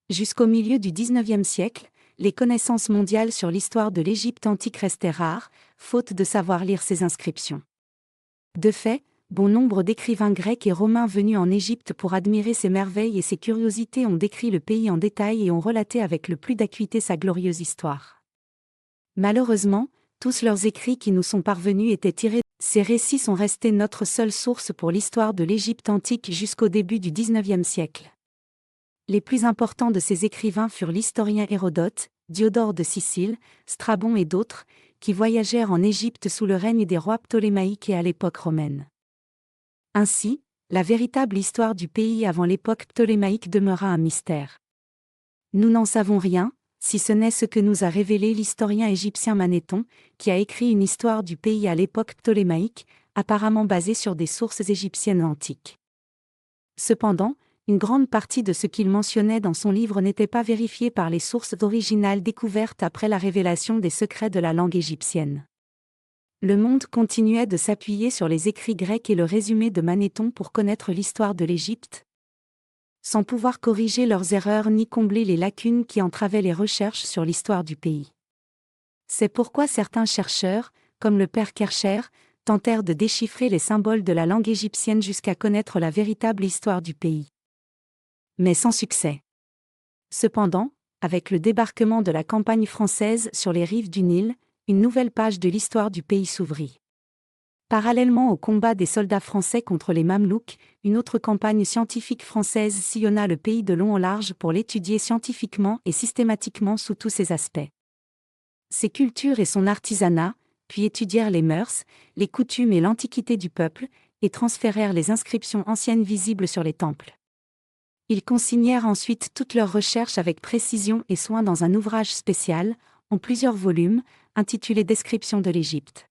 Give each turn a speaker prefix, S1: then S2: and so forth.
S1: Jusqu'au milieu du XIXe siècle, les connaissances mondiales sur l'histoire de l'Égypte antique restaient rares, faute de savoir lire ses inscriptions. De fait, bon nombre d'écrivains grecs et romains venus en Égypte pour admirer ses merveilles et ses curiosités ont décrit le pays en détail et ont relaté avec le plus d'acuité sa glorieuse histoire. Malheureusement, tous leurs écrits qui nous sont parvenus étaient tirés. Ces récits sont restés notre seule source pour l'histoire de l'Égypte antique jusqu'au début du XIXe siècle. Les plus importants de ces écrivains furent l'historien Hérodote, Diodore de Sicile, Strabon et d'autres, qui voyagèrent en Égypte sous le règne des rois ptolémaïques et à l'époque romaine. Ainsi, la véritable histoire du pays avant l'époque ptolémaïque demeura un mystère. Nous n'en savons rien, si ce n'est ce que nous a révélé l'historien égyptien Manéthon, qui a écrit une histoire du pays à l'époque ptolémaïque, apparemment basée sur des sources égyptiennes antiques. Cependant, une grande partie de ce qu'il mentionnait dans son livre n'était pas vérifiée par les sources originales découvertes après la révélation des secrets de la langue égyptienne. Le monde continuait de s'appuyer sur les écrits grecs et le résumé de Manéthon pour connaître l'histoire de l'Égypte, sans pouvoir corriger leurs erreurs ni combler les lacunes qui entravaient les recherches sur l'histoire du pays. C'est pourquoi certains chercheurs, comme le père Kercher, tentèrent de déchiffrer les symboles de la langue égyptienne jusqu'à connaître la véritable histoire du pays. Mais sans succès. Cependant, avec le débarquement de la campagne française sur les rives du Nil, une nouvelle page de l'histoire du pays s'ouvrit. Parallèlement au combat des soldats français contre les Mamelouks, une autre campagne scientifique française sillonna le pays de long en large pour l'étudier scientifiquement et systématiquement sous tous ses aspects. Ses cultures et son artisanat, puis étudièrent les mœurs, les coutumes et l'antiquité du peuple, et transférèrent les inscriptions anciennes visibles sur les temples. Ils consignèrent ensuite toutes leurs recherches avec précision et soin dans un ouvrage spécial, en plusieurs volumes, intitulé Description de l'Égypte.